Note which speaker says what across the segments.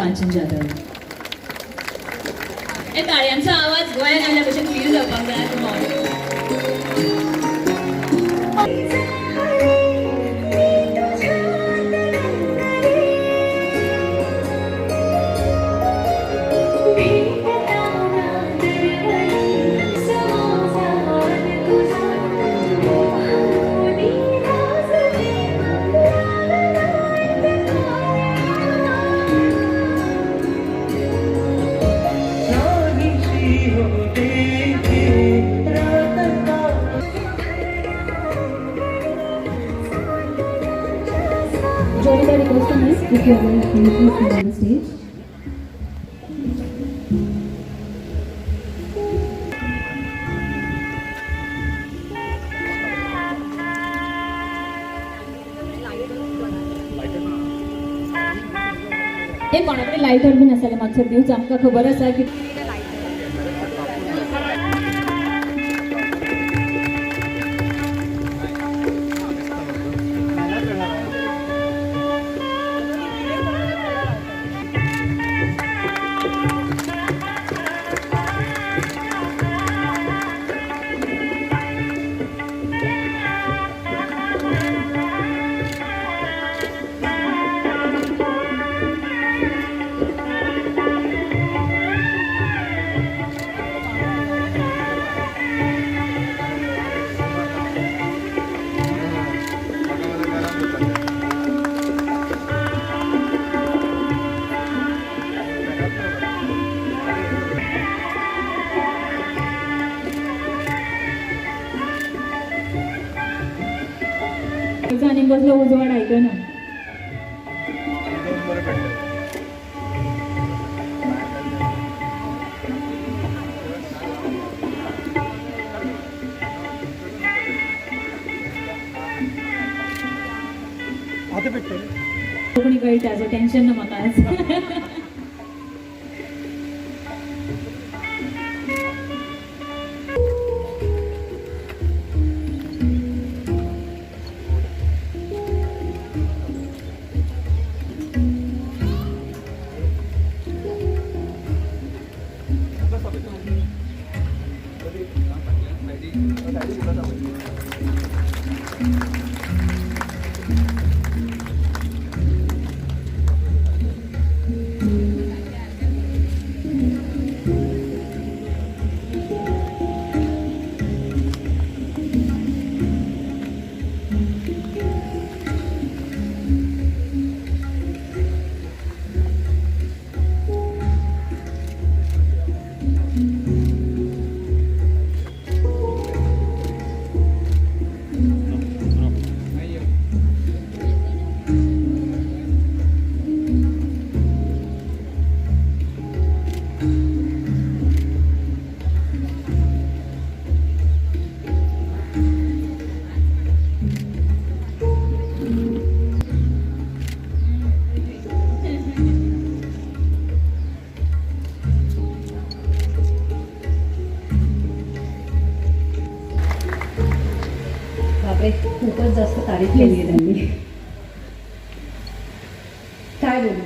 Speaker 1: कांचन जाधव.
Speaker 2: हे टाळ्यांचा आवाज गोंयांत आल्या भशेन फील जावपाक जाय तुम्हाला.
Speaker 3: Join the customers if you are going to please on the stage.
Speaker 1: हे कोणाकडे लायटर बीन आसा जाल्यार मातसो दिवचो. आमकां खबर आसा की आणि कसलो उजवाड आयकना. कोणी कळटा सो टेन्शन ना म्हाका आज.
Speaker 3: खूपच जास्त तारीफ केली आहे त्यांनी. काय बोलू,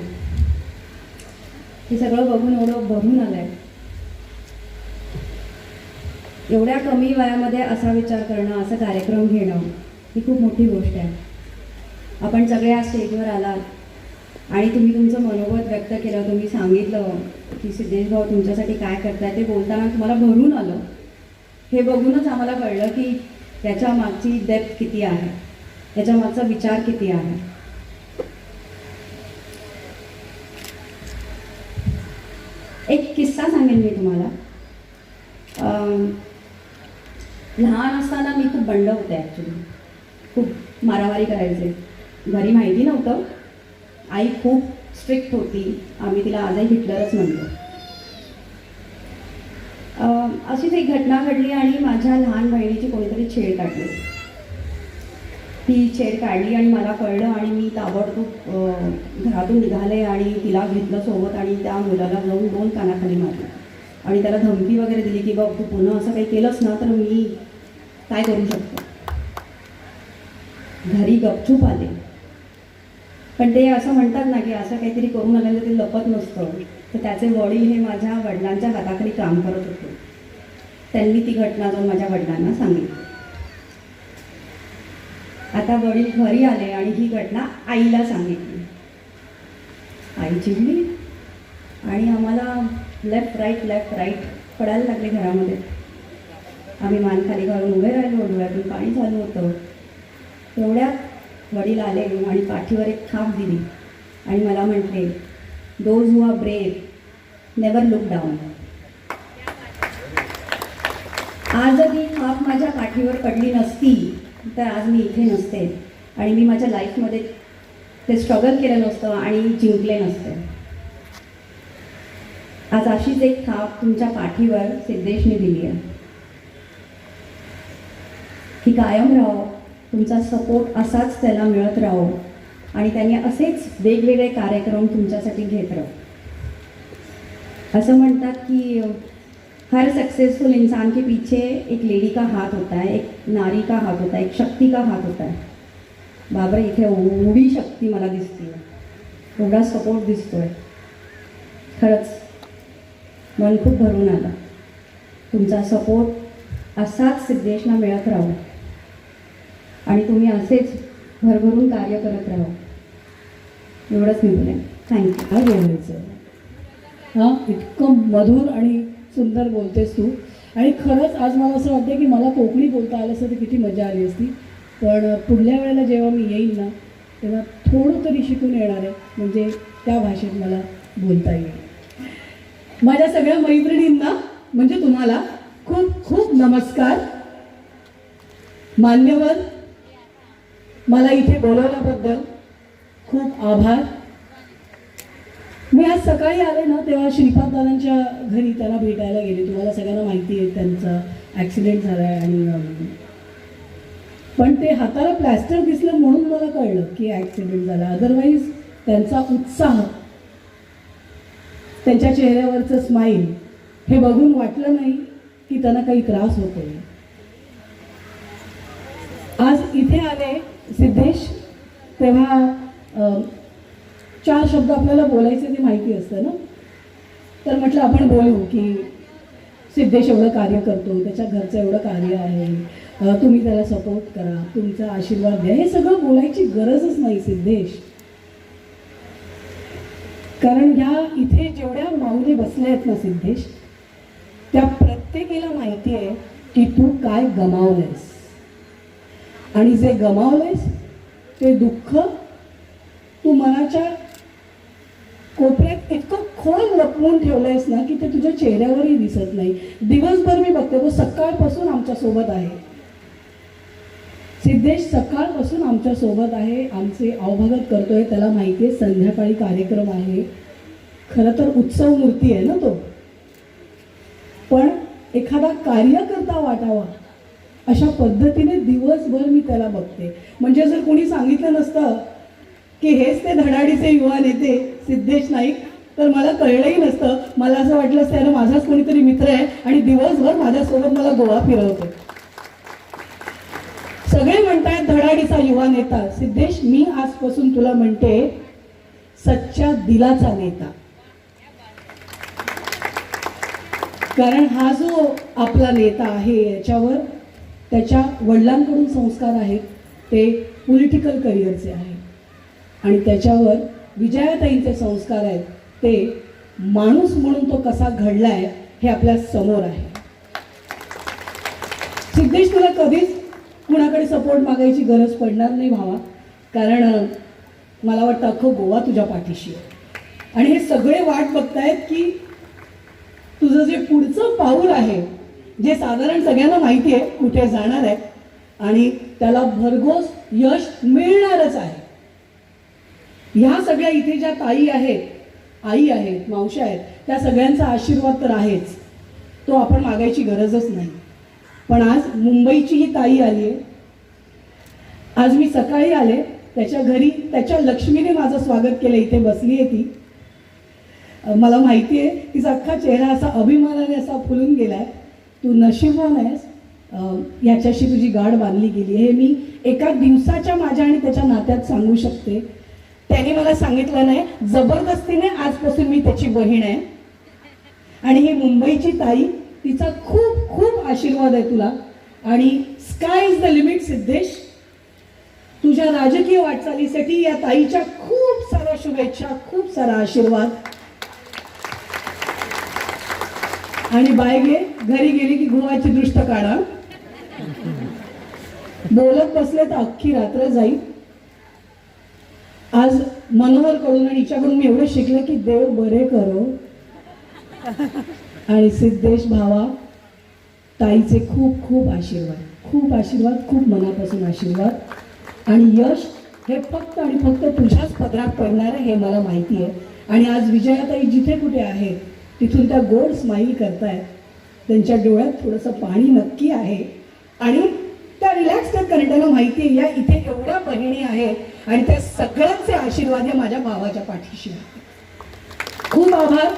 Speaker 3: हे सगळं बघून एवढं भरून आलंय. एवढ्या कमी वयामध्ये असा विचार करणं, असा कार्यक्रम घेणं ही खूप मोठी गोष्ट आहे. आपण सगळे आज स्टेजवर आलात आणि तुम्ही तुमचं मनोगत व्यक्त केलं. तुम्ही सांगितलं की सिद्धेश भाऊ तुमच्यासाठी काय करताय. ते बोलताना तुम्हाला भरून आलं. हे बघूनच आम्हाला कळलं की त्याच्या मागची डेप्थ किती आहे, त्याच्या मागचा विचार किती आहे. एक किस्सा सांगेन मी तुम्हाला. लहान असताना मी खूप बंड होते. ॲक्च्युली खूप मारामारी करायचे. घरी माहिती नव्हतं. आई खूप स्ट्रिक्ट होती. आम्ही तिला आजही हिटलरच म्हणतो. अशीच एक घटना घडली आणि माझ्या लहान बहिणीची कोणीतरी छेड काढली. ती छेड काढली आणि मला कळलं आणि मी ताबडतोब घरातून निघाले आणि तिला घेतलं सोबत आणि त्या मुलाला जाऊन 2 कानाखाली मारले आणि त्याला धमकी वगैरे दिली की बघ तू पुन्हा असं काही केलंस ना तर मी काय करू शकतो. घरी गपचूप आले पण ते असं म्हणतात ना की असं काहीतरी करून आलेलं ते लपत नसतं. तर त्याचे वडील हे माझ्या वडिलांच्या हाताखाली काम करत होते. त्यांनी ती घटना जाऊन माझ्या वडिलांना सांगितली. आता वडील घरी आले आणि ही घटना आईला सांगितली. आई चिडली आणि आम्हाला लेफ्ट राईट पडायला लागले घरामध्ये. आम्ही मान खाली घालून उभे राहिलो, डोळ्यातून पाणी चालू होतं. तेवढ्यात वडील आले आणि पाठीवर एक थाप दिली आणि मला म्हटले, those who are brave never look down. आज जर ही थाप माझ्या पाठीवर पडली नसती तर आज मी इथे नसते आणि मी माझ्या लाईफमध्ये ते स्ट्रगल केलं नसतं आणि जिंकले नसते. आज अशीच एक थाप तुमच्या पाठीवर सिद्धेशने दिली आहे. ही कायम राहो, तुमचा सपोर्ट असाच त्याला मिळत राहो आणि त्यांनी असेच वेगवेगळे कार्यक्रम तुमच्यासाठी घेत राहो. असं म्हणतात की हर सक्सेसफुल इंसान के पीछे एक लेडी का हाथ होता है, एक नारी का हाथ होता है, एक शक्ति का हाथ होता है. बाबरे इथे एवढी शक्ती मला दिसते, एवढा सपोर्ट दिसतोय. खरंच मन खूप भरून आलं. तुमचा सपोर्ट असाच सिद्धेशना मिळत राहो आणि तुम्ही असेच भरभरून कार्य करत राहो. एवढंच मी बोलेन. थँक्यू.
Speaker 4: काय बोलायचं, हां इतकं मधुर आणि सुंदर बोलतेस तू. आणि खरंच आज मला असं वाटतं की मला कोकणी बोलता आलं असतं तर किती मजा आली असती. पण पुढल्या वेळेला जेव्हा मी येईन ना तेव्हा थोडं तरी शिकून येणार आहे, म्हणजे त्या भाषेत मला बोलता येईल. माझ्या सगळ्या मैत्रिणींना म्हणजे तुम्हाला खूप खूप नमस्कार. मान्यवर, मला इथे बोलवल्याबद्दल खूप आभार. मी आज सकाळी आले ना तेव्हा श्रीपाद दादांच्या घरी त्यांना भेटायला गेले. तुम्हाला सगळ्यांना माहिती आहे त्यांचा ॲक्सिडेंट झाला आहे आणि पण ते हाताला प्लॅस्टर दिसलं म्हणून मला कळलं की ॲक्सिडेंट झाला. अदरवाईज त्यांचा उत्साह, त्यांच्या चेहऱ्यावरचं स्माईल हे बघून वाटलं नाही की त्यांना काही त्रास होतोय. आज इथे आले सिद्धेश तेव्हा 4 शब्द आपल्याला बोलायचे ते माहिती असतं ना. तर म्हटलं आपण बोलू की सिद्धेश एवढं कार्य करतो, त्याच्या घरचं एवढं कार्य आहे, तुम्ही त्याला सपोर्ट करा, तुमचा आशीर्वाद द्या. हे सगळं बोलायची गरजच नाही सिद्धेश. कारण ह्या इथे जेवढ्या माऊली बसल्या आहेत ना सिद्धेश, त्या प्रत्येकीला माहिती आहे की तू काय गमावलंयस आणि जे गमावलंयस ते दुःख तू मनाच्या कोपऱ्यात इतकं खोल लपवून ठेवलंयस ना की ते तुझ्या चेहऱ्यावरही दिसत नाही. दिवसभर मी बघते तो सकाळपासून आमच्यासोबत आहे. सिद्धेश सकाळपासून आमच्यासोबत आहे, आमचे अवभागत करतोय. त्याला माहिती आहे संध्याकाळी कार्यक्रम आहे. खरं तर उत्सव मूर्ती आहे ना तो, पण एखादा कार्यकर्ता वाटावा अशा पद्धतीने दिवसभर मी त्याला बघते. म्हणजे जर कोणी सांगितलं नसतं की हेच ते धडाडीचे युवा नेते सिद्धेश नाईक तर मला कळलंही नसतं. मला असं वाटलं असतं त्यानं माझाच कोणीतरी मित्र आहे आणि दिवसभर माझ्यासोबत मला गोवा फिरवतोय. सगळे म्हणतायत धडाडीचा युवा नेता. सिद्धेश, मी आजपासून तुला म्हणते सच्चा दिलाचा नेता. कारण हा जो आपला नेता आहे याच्यावर त्याच्या वडिलांकडून संस्कार आहेत ते पॉलिटिकल करिअरचे आहेत आणि त्याच्यावर विजयाताईंचे संस्कार आहेत ते माणूस म्हणून तो कसा घडलाय हे आपल्या समोर आहे. सिद्धेश, तुला कधीच कुणाकडे सपोर्ट मागायची गरज पडणार नाही भावा. कारण मला वाटतं अख्खं गोवा तुझ्या पाठीशी आहे आणि हे सगळे वाट बघतायत की तुझं जे पुढचं पाऊल आहे जे साधारण सगळ्यांना माहिती आहे कुठे जाणार आहे आणि त्याला भरघोस यश मिळणारच आहे. ह्या सगळ्या इथे ज्या ताई आहेत, आई आहेत, मावश्या आहेत, त्या सगळ्यांचा आशीर्वाद तर आहेच, तो आपण मागायची गरजच नाही. पण आज मुंबईची ही ताई आली आहे. आज मी सकाळी आले त्याच्या घरी, त्याच्या लक्ष्मीने माझं स्वागत केलं. इथे बसली आहे ती. मला माहिती आहे तिचा अख्खा चेहरा असा अभिमानाने असा फुलून गेलाय. तू नशीबवान आहेस, ह्याच्याशी तुझी गाठ बांधली गेली. हे मी एका दिवसाच्या माझ्या आणि त्याच्या नात्यात सांगू शकते. त्यांनी मला सांगितलं नाही, जबरदस्तीने आजपासून मी त्याची बहीण आहे. आणि ही मुंबईची ताई, तिचा खूप खूप आशीर्वाद आहे तुला. आणि sky is the limit Siddhesh. तुझ्या राजकीय वाटचालीसाठी या ताईच्या खूप साऱ्या शुभेच्छा, खूप सारा आशीर्वाद. आणि बाय गे, घरी गेली की गुहाची दृष्ट काढा. बोलत बसले तर अख्खी रात्र जाईल. आज मनोहर कडून आणि हिच्याकडून मी एवढं शिकले की देव बरे करो. आणि सिद्धेश भावा, ताईचे खूप खूप आशीर्वाद, खूप आशीर्वाद, खूप मनापासून आशीर्वाद. आणि यश हे फक्त आणि फक्त तुझ्याच पदरात पडणार आहे हे मला माहिती आहे. आणि आज विजयाताई जिथे कुठे आहेत तिथून त्या गोड स्माईल करतायत. त्यांच्या डोळ्यात थोडंसं पाणी नक्की आहे आणि त्या रिलॅक्स करत, कारण त्यांना माहिती आहे या इथे एवढ्या बहिणी आहेत आणि त्या सगळ्यांचे आशीर्वाद या माझ्या भावाच्या पाठीशी आहेत. खूप आभार.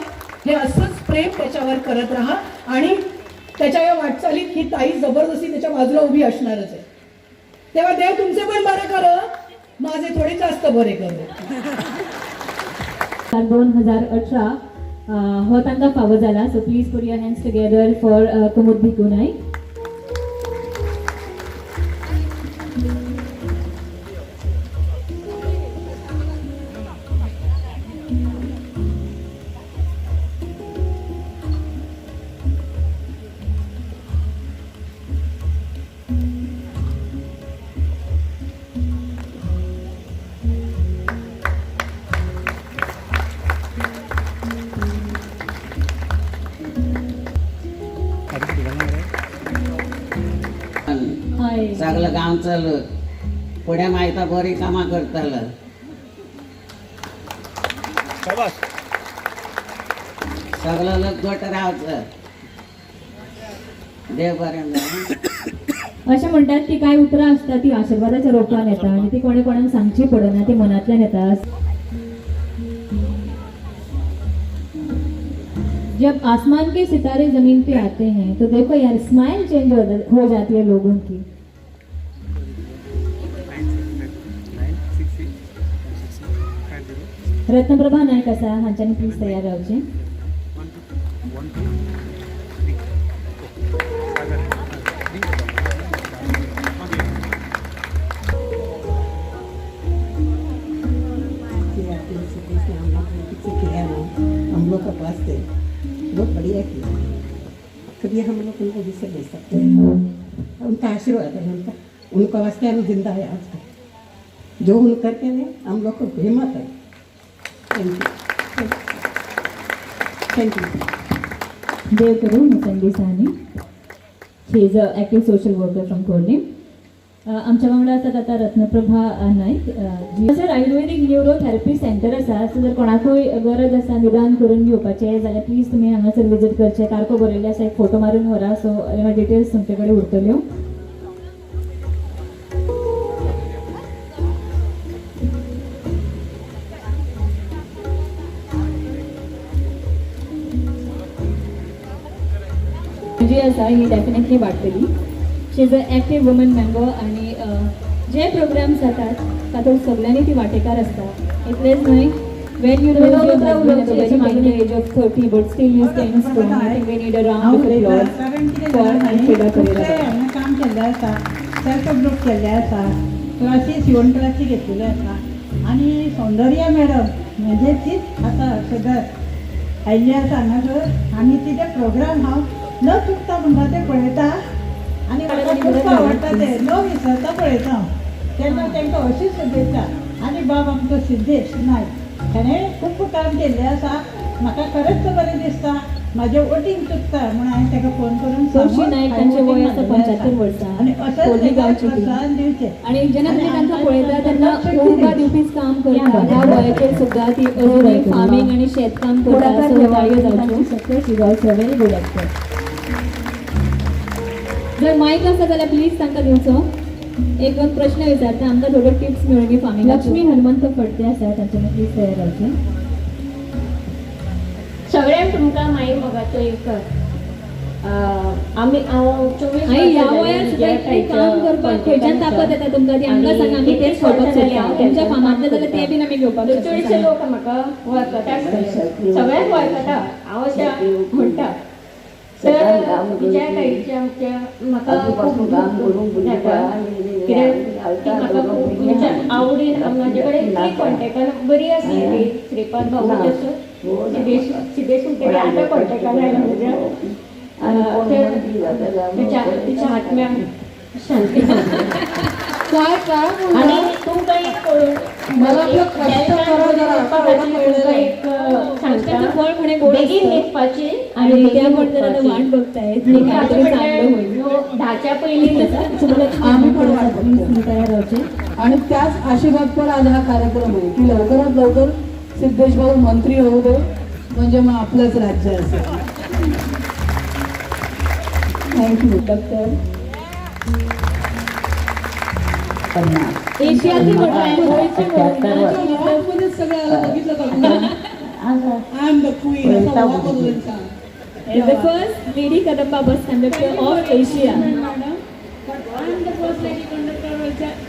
Speaker 4: हे असंच प्रेम त्याच्यावर करत राहा आणि त्याच्या या वाटचालीत ही ताई जबरदस्ती त्याच्या बाजूला उभी असणारच आहे. तेव्हा देव तुमचे पण बरे करो, माझे थोडे जास्त बरे करो.
Speaker 1: 2018 हो तांकां फावो जाला. So please put your hands together for Kumud Bhiku Naik.
Speaker 5: सगळं गांवचं लोक फुडें मायता बरी कामां करतलो. सगळो लोक घट रावचो. देव बरें जावं.
Speaker 1: अशें म्हणटात की कांय उतरां आसता ती आशिर्वादाच्या रोपान येता आनी ती कोणे कोणाक सांगची पडना, ती मनांतल्यान येता. जब आसमान के सितारे जमीन पे आते हैं तो देखो यार, स्माइल चेंज हो जाती है लोगों की. रत्नप्रभा नायक आसा, हांच्यानी प्लीज तयार रावचें.
Speaker 6: हम लोग का पास थे, बहुत बढ़िया किया. कभी हम लोग उनको भी से ले सकते हैं. उनका आशीर्वाद है, उनका वास्ते हम जिंदा है आज तक. जो उन करते हैं हम लोग को हिम्मत है. Thank you.
Speaker 1: देव करू मुसंडी सानी. She is a active social worker from Korne. आमच्या वांगडा आसात आता Ratnaprabha Naik. Sir ayurvedic neurotherapy centre आसा. सो जर कोणाकूय गरज आसा निदान करून घेवपाचें जाल्यार प्लीज तुमी हांगासर विजीट करचें. कारको बरयल्ले आसा, एक फोटो मारून व्हरा. सो डिटेल्स तुमचे कडेन उरतल्यो. जी आसा ही डेफिनेटली वाडटली. She is a active woman member आणि जे प्रोग्राम्स जातात तातूंत सगळ्यांनी ती वांटेकार आसता. इतलेंच न्हय, when you know you're at a very young age of 30 but still you stand strong. I think we need a round of applause for Anshida Karira.
Speaker 7: हांवें काम केल्लें आसा, सेल्फ ग्रुप केल्ले आसा, क्लासी शिवण क्लासी घेतलेली आसा. आनी सौंदर्या मॅडम म्हणजे तीच आसा सगळ्यात आयिल्ली आसा हांगासर. आनी तिचे प्रोग्राम हांव न चुकता म्हणटा ते पळयता आनी म्हाका खूब आवडटा ते. न विसरता पळयता हांव. तेन्ना तांकां अशीच शुभेच्छा. आनी बाब आमचो सिद्धेश नायक, ताणें खूब काम केल्लें आसा. म्हाका खरेंच बरें दिसता. म्हाजें वोटींग चुकता म्हणून हांवें ताका फोन करून
Speaker 1: तुळशी नायक तांचें वय आसा 75 वर्सां.
Speaker 7: आनी
Speaker 1: कोल्ही गांवची ती.
Speaker 7: प्रोत्साहन दिवचें.
Speaker 1: आणि जेन्ना तुमी तांकां पळयता तेन्ना उबा दिवपीच काम करता. ह्या वयाचेर सुद्दां ती अजूनय फार्मींग आनी शेतकाम करता. सो ताळयो जावच्यो. Success is also very good actor. जर मायक आसा जाल्यार प्लीज तांकां दिवचो. एक दोन प्रश्न विचारता, आमकां थोड्यो टिप्स मेळुनी फार्मींग. लक्ष्मी हनुमंत फडते आसा, तांच्यानी प्लीज तयार रावचें.
Speaker 8: सगळ्यांक तुमकां माई मोगाचो एक आम्ही 24
Speaker 1: आई ह्या वयात सुद्धा इतकें काम करपाक खंयच्यान ताकद येता तुमकां ती आमकां सांगा आमी तेच करपाक सोदता तुमच्या कामांतले जाल्यार ते बीन आमी घेवपाक
Speaker 8: चडशे
Speaker 1: शकता
Speaker 8: लोक म्हाका वळखता सगळ्यांक वळखता हांव अशें म्हणटा तर विजया ताईचे आमच्या म्हाका खूब येता कित्याक ती म्हाका खूब म्हणजे आवडीन म्हाजे कडेन इतली कॉन्टेक्टान बरी आसली ती श्रीपाद भाऊ जसो सिद्धेश उलटेरी आतां कॉन्टेक्टान आयला म्हज्या तिच्या आत्म्याक शांती आणि तुमकां एक
Speaker 4: मला आपलं कष्ट करा जरा,
Speaker 8: तुमकां एक सांगता
Speaker 1: फळ म्हणे गोड
Speaker 8: बेगीन
Speaker 1: असतं.
Speaker 8: न्हिदपाची
Speaker 1: आणि त्या कोण जर आता वाट बघतायत की काहीतरी चांगलं होईल
Speaker 8: 10च्या पयलीं
Speaker 4: आम्ही पण वाट बघतोय.
Speaker 1: तयार राहायचे
Speaker 4: आणि त्याच आशीर्वाद पण आज हा कार्यक्रम आहे की लवकरात लवकर सिद्धेश भाऊ मंत्री होऊ दे म्हणजे मग आपलंच राज्य असेल. Thank you doctor.
Speaker 1: एशियातील मोठे
Speaker 4: सगळं आलं बघितलं का आय एम द क्वीन असा उभा करून त्यांचा.
Speaker 1: is the first lady Kadamba bus conductor of Asia.
Speaker 7: But I am the first lady conductor,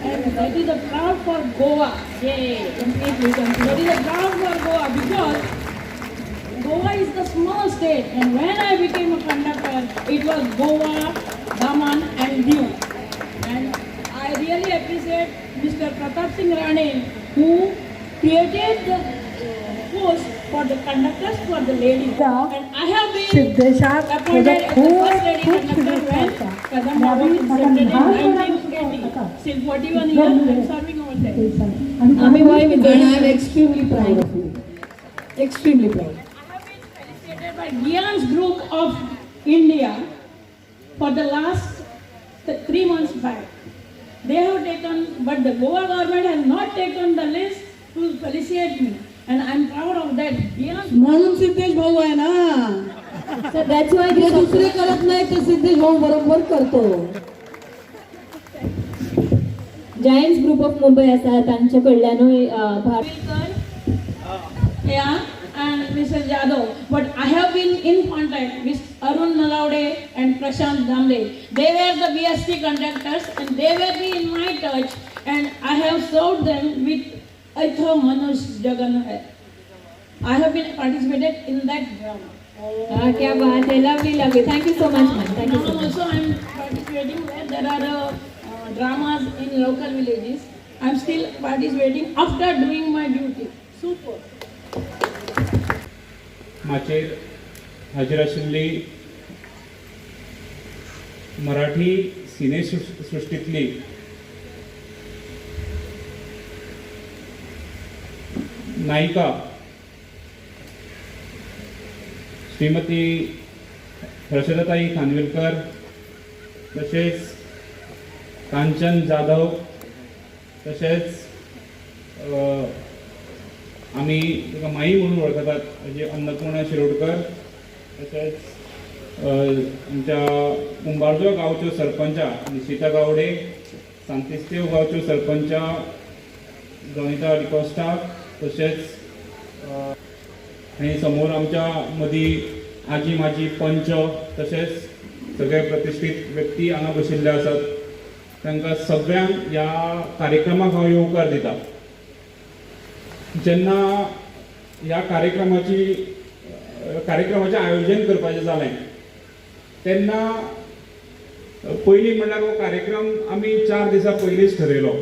Speaker 7: and that is a proud for Goa. Yay! Completely. That is a proud for Goa because Goa is the small state, and when I became a conductor, it was Goa, Daman, and Diu. And I really appreciate Mr. Pratap Singh Rane, who created the post for the conductors for the ladies. And I have been
Speaker 4: सिद्धेशात
Speaker 7: appointed as the first lady conductor when Kadamba was incepted in 1980. Still 41 years I am serving over there.
Speaker 1: आम्ही वय
Speaker 4: And
Speaker 1: विद्यार्थी
Speaker 4: I am extremely proud of you. Extremely proud.
Speaker 7: I have been felicitated by Gian's Group of India for the last 3 months back. They have taken, but the Goa government has not taken the list to felicitate me, and I am proud of that. Gian's
Speaker 4: म्हणून सिद्धेश भाऊ आहे ना.
Speaker 1: So that's why
Speaker 4: जे
Speaker 1: this
Speaker 4: दुसरे करत नाही ते सिद्धेश भाऊ बरोबर करतो.
Speaker 1: जायंट्स ग्रुप ऑफ मुंबई आसा तांचे कडल्यानूय Bharat
Speaker 7: Yeah, and Mr. Jadhav. But I have been in contact with Arun Nalaude and Prashant Damle. They were the BST conductors and they were be in my touch, and I have served them with Aitho Manoj Jagan. I have been participated in that drama.
Speaker 1: क्या बात है, lovely lovely. Thank you so much ma'am. Thank you
Speaker 7: Now
Speaker 1: so much.
Speaker 7: also I am participating where there are dramas in local villages. I am still participating after doing my duty. Super.
Speaker 9: माचेर हाजीर आशिल्ली मराठी सिनेसृश्टीतली नायिका श्रीमती हर्षदाताई खानविलकर, तशेंच कांचन जाधव, तशेंच आमी तुका माई म्हणून वळखतात म्हणजे अन्नपूर्णा शिरोडकर, तशेंच आमच्या कुंभारजो गांवच्यो सरपंचा निशिता गावडे, सांतिस्तेव गांवच्यो सरपंचा जॉनिता डिकोस्टा, तशेंच आनी समोर आमच्या मदीं आजी माजी पंच, तशेंच सगळे प्रतिश्ठीत व्यक्ती हांगा बशिल्ले आसात. तांकां सगळ्यांक ह्या कार्यक्रमाक हांव येवकार दिता. जेन्ना ह्या कार्यक्रमाचें आयोजन करपाचें जालें तेन्ना पयलीं म्हणल्यार हो कार्यक्रम आमी 4 दिसां पयलींच ठरयलो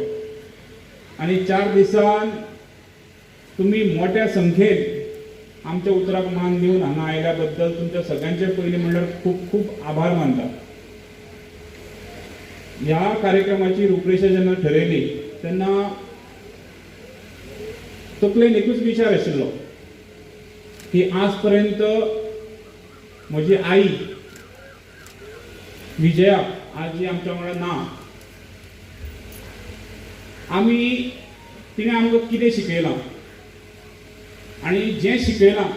Speaker 9: आनी 4 दिसान तुमी मोठ्या संख्येन आमच्या उतराक मान दिवन हांगा आयल्या बद्दल तुमच्या सगळ्यांचे पयलीं म्हणल्यार खूब खूब आभार मानता. ह्या कार्यक्रमाची रूपरेषा जेन्ना ठरयली तेन्ना तकलेन एकूच विचार आशिल्लो की आज पर्यंत म्हजी आई विजया आज जी आमच्या वांगडा ना, आमी तिणें आमकां कितें शिकयलां आनी जें शिकयलां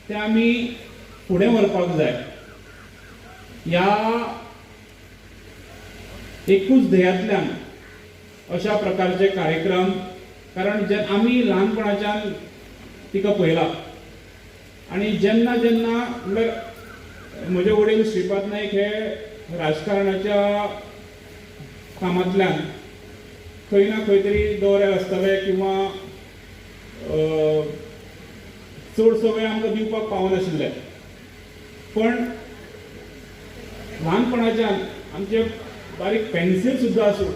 Speaker 9: तें आमी फुडें व्हरपाक जाय ह्या एकूच ध्येयांतल्यान अशा प्रकारचे कार्यक्रम. कारण जे आमी ल्हानपणाच्यान तिका पळयला आनी जेन्ना जेन्ना म्हणल्यार म्हजे वडील श्रीपाद नाईक हे राजकारणाच्या कामांतल्यान खंय ना खंय तरी दौऱ्यार आसतले किंवा चडसो वेळ आमकां दिवपाक पावनाशिल्ले, पण ल्हानपणाच्यान आमचे बारीक पेन्सील सुद्दां आसूं,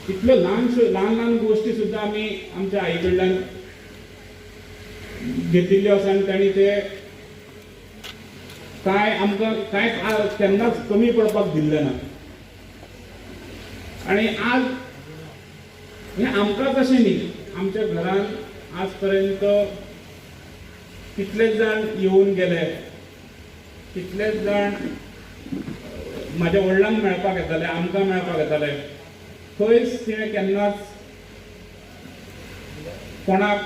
Speaker 9: इतल्यो ल्हान ल्हान गोश्टी सुद्दां आमी आमच्या आई कडल्यान घेतिल्ल्यो आसा आनी तांणी ते काय आमकां कांय केन्नाच कमी पडपाक दिल्लें ना. आनी आज हें आमकांच अशें न्ही, आमच्या घरांत आज पर्यंत कितलेच जाण येवन गेले, कितलेच जाण म्हाज्या वडिलांक मेळपाक येताले, आमकां मेळपाक येताले. खंयच तिणें केन्नाच कोणाक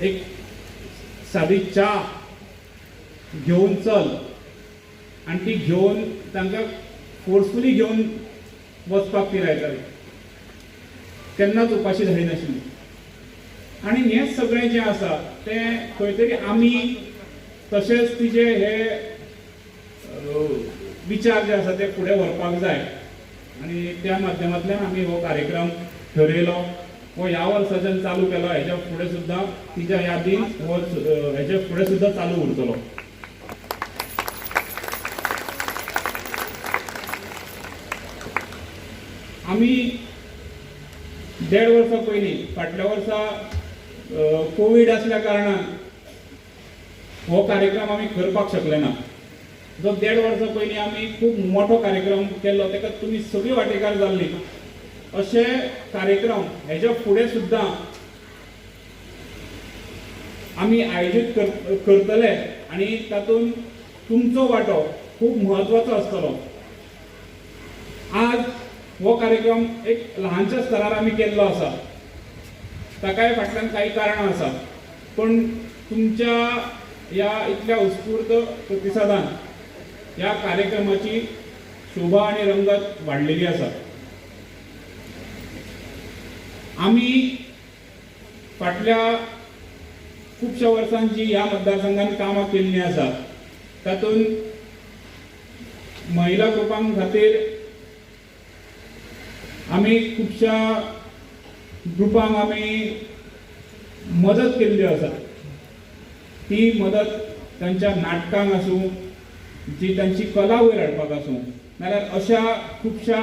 Speaker 9: एक सादी च्या घेवन चल आनी ती घेवन तांकां फोर्सफुली घेवन वचपाक ती लायताली, केन्नाच उपाशी धाडिनाशिल्ली. आनी हें सगळें जें आसा तें खंय तरी आमी तशेंच तिचे हे विचार जे आसा ते फुडें व्हरपाक जाय आनी त्या माध्यमांतल्यान आमी हो कार्यक्रम ठरयलो, हो ह्या वर्साच्यान चालू केलो. हेच्या फुडें सुद्दां तिच्या यादीन हो हेच्या फुडें सुद्दां चालू उरतलो. आमी 1.5 वर्सां पयलीं, फाटल्या वर्सा कोविड आसल्या कारणान हो कार्यक्रम आमी करपाक शकले ना. जो 1.5 वर्सां पयलीं आमी खूब मोठो कार्यक्रम केल्लो, ताका तुमी सगळीं वांटेकार जाल्लीं. अशे कार्यक्रम हेच्या फुडें सुद्दां आमी आयोजीत करतले आनी तातूंत तुमचो वांटो खूब म्हत्वाचो आसतलो. आज हो कार्यक्रम एक ल्हानशा स्तरार आमी केल्लो आसा, ताकाय फाटल्यान काही कारणां आसा, पण तुमच्या ह्या इतल्या उत्स्फूर्त प्रतिसादान ह्या कार्यक्रमाची शोभा आनी रंगत वाडलेली आसा. आमी फाटल्या खुबश्या वर्सांची ह्या मतदारसंघात कामां केल्लीं आसा, तातूंत महिला ग्रुपां खातीर आमी खुबश्या ग्रुपांक आमी मदत केल्ली आसा. ती मदत तांच्या नाटकांक आसूं, जी तांची कला वयर हाडपाक आसूं, नाल्यार अशा खुबश्या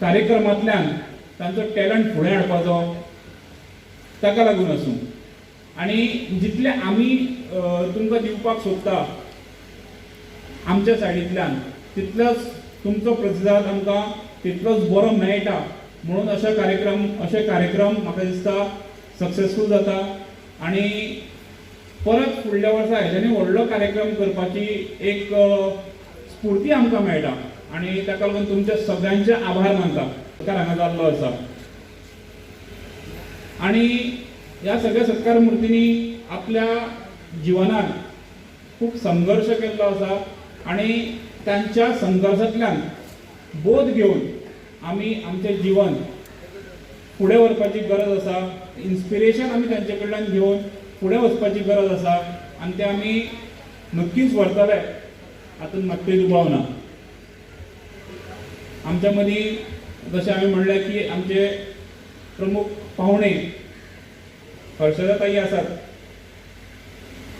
Speaker 9: कार्यक्रमांतल्यान तांचो टॅलंट फुडें हाडपाचो ताका लागून आसूं. आनी जितले आमी तुमकां दिवपाक सोदता आमच्या सायडींतल्यान, तितलोच तुमचो प्रतिसाद आमकां तितलोच बरो मेळटा. म्हणून अशे कार्यक्रम म्हाका दिसता सक्सेसफूल जाता आनी परत फुडल्या वर्सा हेच्यानी व्हडलो कार्यक्रम करपाची एक स्फूर्ती आमकां मेळटा आनी ताका लागून तुमचे सगळ्यांचे आभार मानता. सरकार हांगा जाल्लो आसा आनी ह्या सगळ्या सत्कार मुर्तींनी आपल्या जिवनात खूब संघर्श केल्लो आसा आनी तांच्या संघर्शांतल्यान बोध घेवन आमी आमचें जीवन फुडें व्हरपाची गरज आसा. इन्स्पिरेशन आमी तांचे कडल्यान घेवन फुडें वचपाची गरज आसा आनी तें आमी नक्कीच व्हरतले, हातूंत मात्तूय दुबाव ना. आमच्या मदीं जशें हांवें म्हणलें की आमचे प्रमुख पाहुणे हर्षदाताई आसात.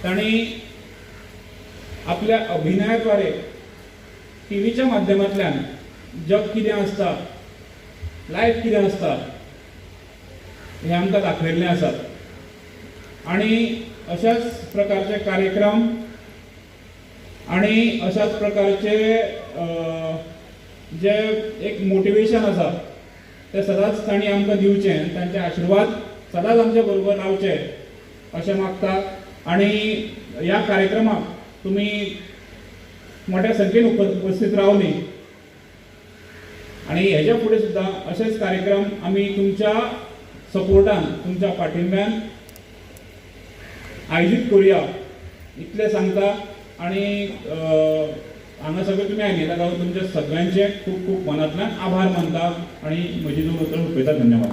Speaker 9: तांणी आपल्या अभिनयाद्वारे टीव्हीच्या माध्यमांतल्यान जग कितें आसता, लायफ कितें आसता हें आमकां दाखयल्लें आसा. आनी अशाच प्रकारचे कार्यक्रम आनी अशाच प्रकारचे जे एक मोटिवेशन आसा तें सदांच तांणी आमकां दिवचें, तांचे आशिर्वाद सदांच आमचे बरोबर रावचे अशें मागता. आनी ह्या कार्यक्रमाक तुमी मोठ्या संख्येन उपस्थित रावली आनी हेच्या फुडें सुद्दां अशेच कार्यक्रम आमी तुमच्या सपोर्टान, तुमच्या पाठिंब्यान आयोजीत करुया इतलें सांगता. आनी हांगा सगळे तुमी आयले ताका लागून तुमच्या सगळ्यांचे खूब खूब मनांतल्यान आभार मानता आनी म्हजी दोन उतरां सोंपयता. धन्यवाद.